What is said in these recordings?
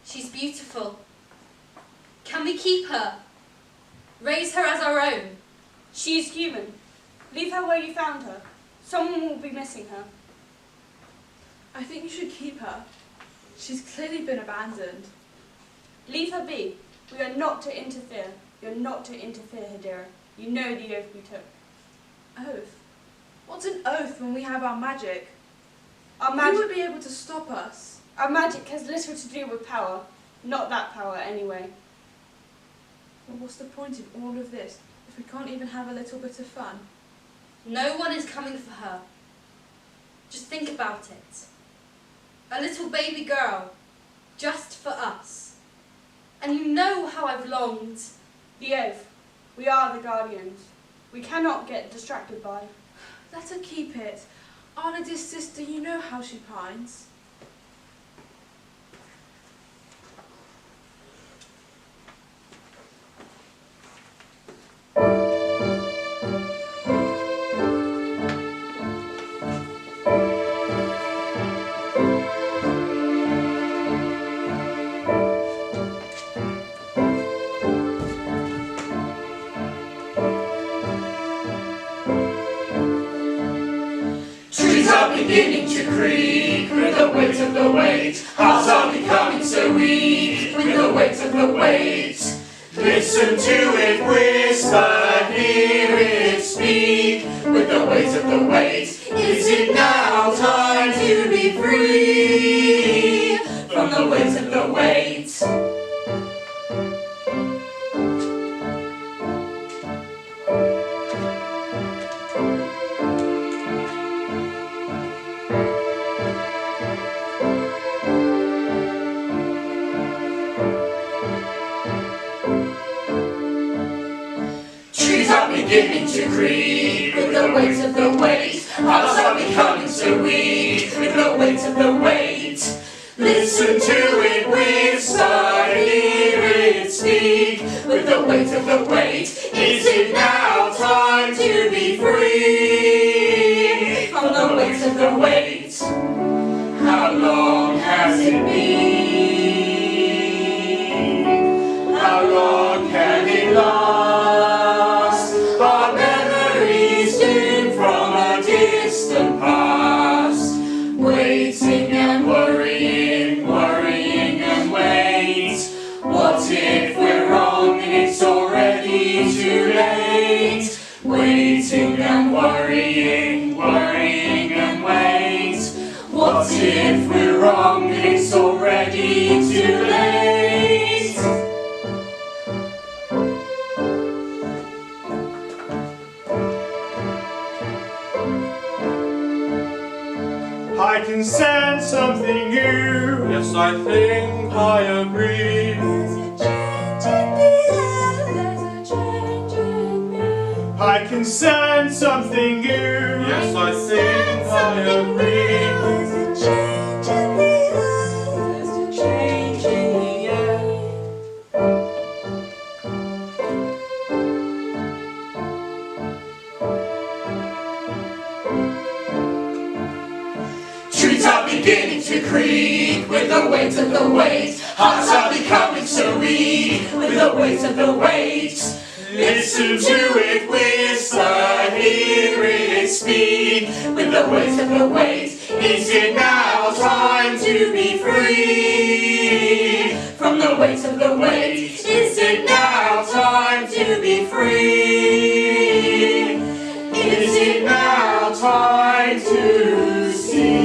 She's beautiful. Can we keep her? Raise her as our own? She is human. Leave her where you found her. Someone will be missing her. I think you should keep her. She's clearly been abandoned. Leave her be. We are not to interfere. You're not to interfere, Hedera. You know the oath we took. Oath? What's an oath when we have our magic? Our Who magic, would be able to stop us? our magic has little to do with power. Not that power, anyway. Well, what's the point in all of this if we can't even have a little bit of fun? No one is coming for her. Just think about it. A little baby girl, just for us. And you know how I've longed. The oath. We are the guardians. We cannot get distracted by. Let her keep it. Anna, dear sister, you know how she pines. Beginning to creak with the weight of the weight. Hearts are becoming so weak with the weight of the weight. Listen to it whisper, hear it speak with the weight of the weight. Is it now time to be free from the weight of the weight? Beginning to creak with the weight of the weight. Hearts are becoming so weak with the weight of the weight. Listen to it whisper, hear it speak with the weight of the weight. Is it now time to be free from the weight of the weight? How long has it been? How long can it last? Our memories dim from a distant past, waiting and worrying, worrying and wait. What if we're wrong and it's already too late? Waiting and worrying, worrying and wait. What if we're wrong and it's already too late? I can sense something new. Yes, I think I agree. There's a change in the air. There's a change in me. I can sense something new. Yes, I think I agree. There's a change in the air. There's a change in the air. Trees are beginning to creak with the weight of the weight. Hearts are becoming so weak with the weight of the weight. Listen to it whisper, hear it speak with the weight of the weight. Is it now time to be free from the weight of the weight? Is it now time to be free? Is it now time to see?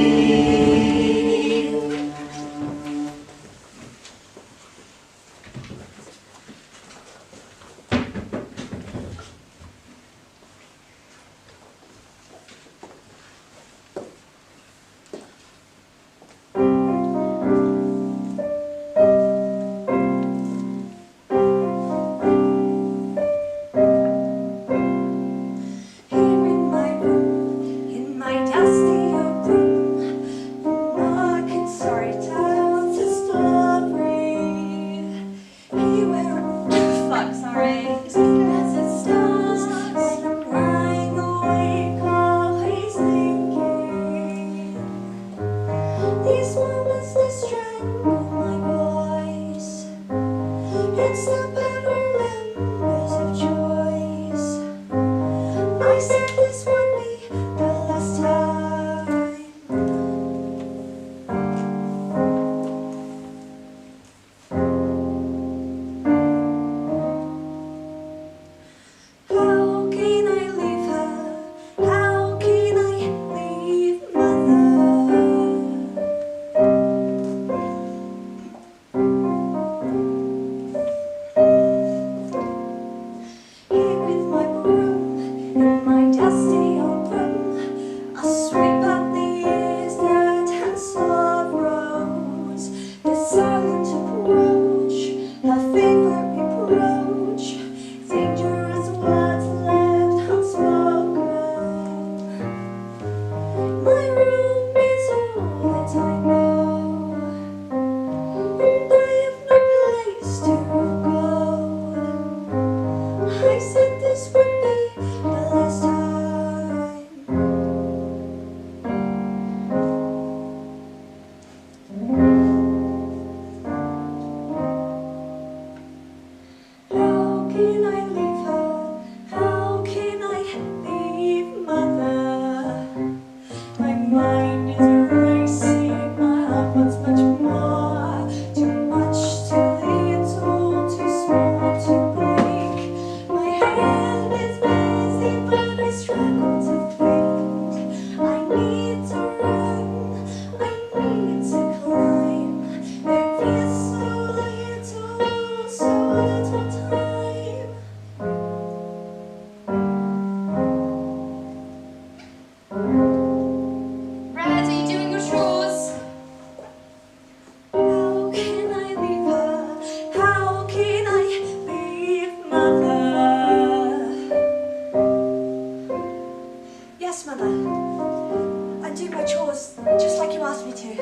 you to.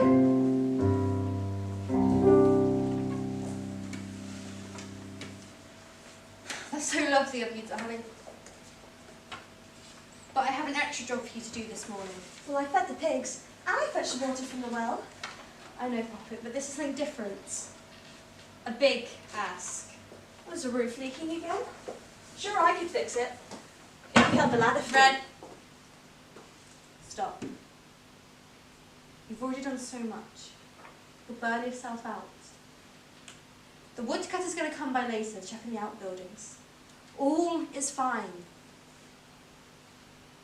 That's so lovely of you, darling. But I have an extra job for you to do this morning. Well, I fed the pigs, and I fetched the water from the well. I know, Poppet, but this is something different. A big ask. Was the roof leaking again? Sure, I could fix it. If we held the ladder free. Red. Stop. You've already done so much. You'll burn yourself out. The woodcutter's going to come by later, checking the outbuildings. All is fine.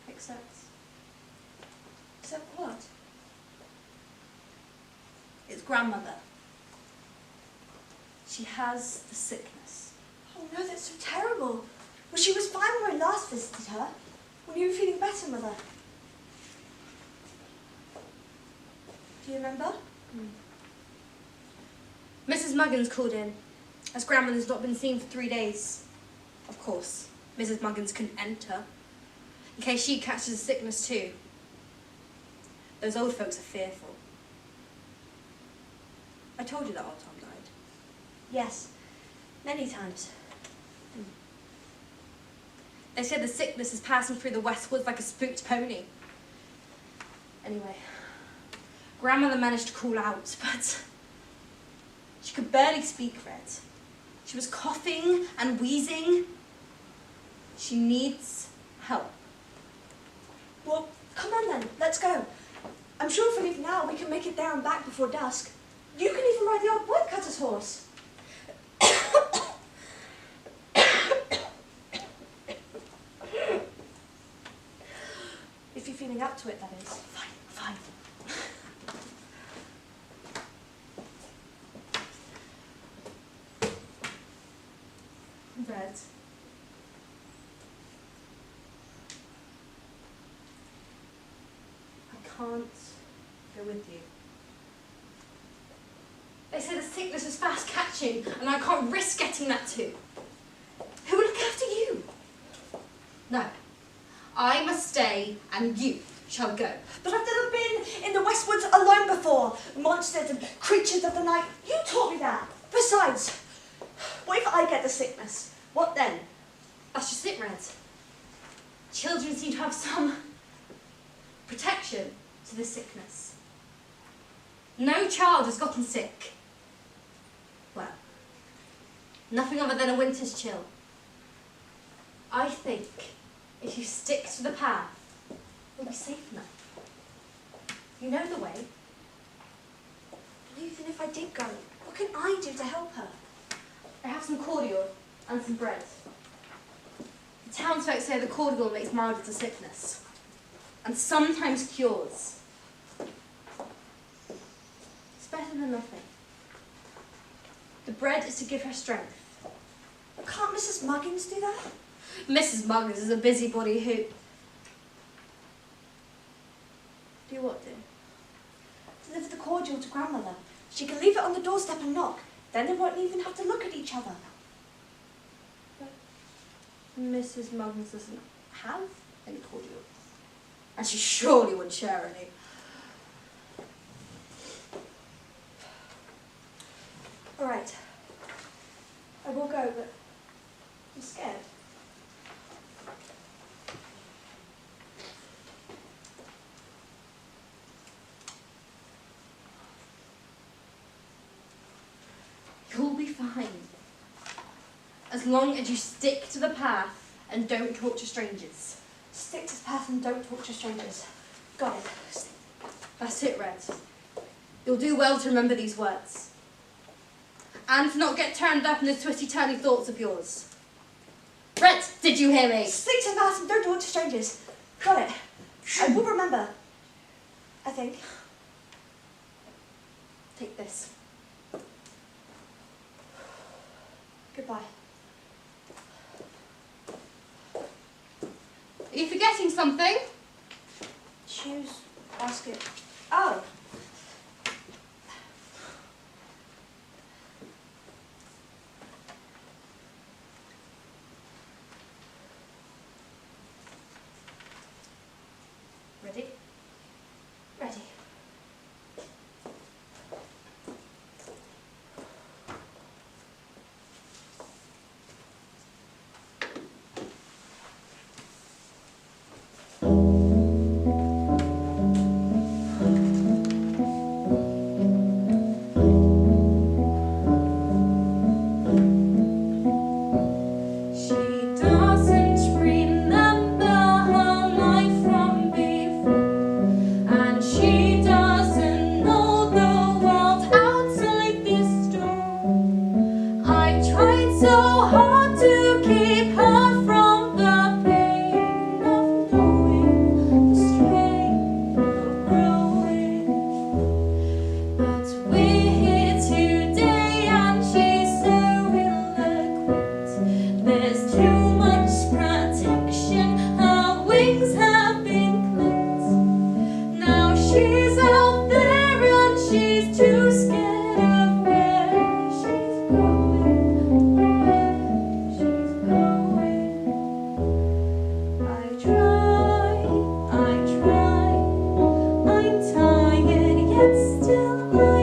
Except what? It's grandmother. She has the sickness. Oh no, that's so terrible. Well, she was fine when I last visited her. When you were feeling better, Mother. Do you remember? Mrs. Muggins called in, as grandmother's not been seen for 3 days. Of course, Mrs. Muggins couldn't enter, in case she catches the sickness too. Those old folks are fearful. I told you that old Tom died. Yes, many times. They said the sickness is passing through the West Woods like a spooked pony. Anyway, grandmother managed to call out, but she could barely speak, Red. She was coughing and wheezing. She needs help. Well, come on then, let's go. I'm sure if we leave now, we can make it there and back before dusk. You can even ride the old woodcutter's horse. If you're feeling up to it, that is. Fine. Red. I can't go with you. They say the sickness is fast catching and I can't risk getting that too. Who will look after you? No. I must stay and you shall go. But I've never been in the West Woods alone before. Monsters and creatures of the night. You taught me that. Besides, what if I get the sickness? What then? That's just it, Red. Children seem to have some protection to this sickness. No child has gotten sick. Well, nothing other than a winter's chill. I think if you stick to the path, you'll be safe enough. You know the way. And even if I did go, what can I do to help her? I have some cordial and some bread. The townsfolk say the cordial makes milder to sickness, and sometimes cures. It's better than nothing. The bread is to give her strength. Can't Mrs. Muggins do that? Mrs. Muggins is a busybody who... Do what, dear? Deliver the cordial to grandmother. She can leave it on the doorstep and knock. Then they won't even have to look at each other. Mrs. Muggins doesn't have any cordial. And she surely wouldn't share any. All right. I will go, but I'm scared. You'll be fine. As long as you stick to the path and don't talk to strangers. Stick to the path and don't talk to strangers. Got it. That's it, Red. You'll do well to remember these words. And to not get turned up in the twisty-turny thoughts of yours. Red, did you hear me? Stick to the path and don't talk to strangers. Got it. I will remember. I think. Take this. Goodbye. Are you forgetting something? Choose basket. Oh. Ready? Ready. Thank you.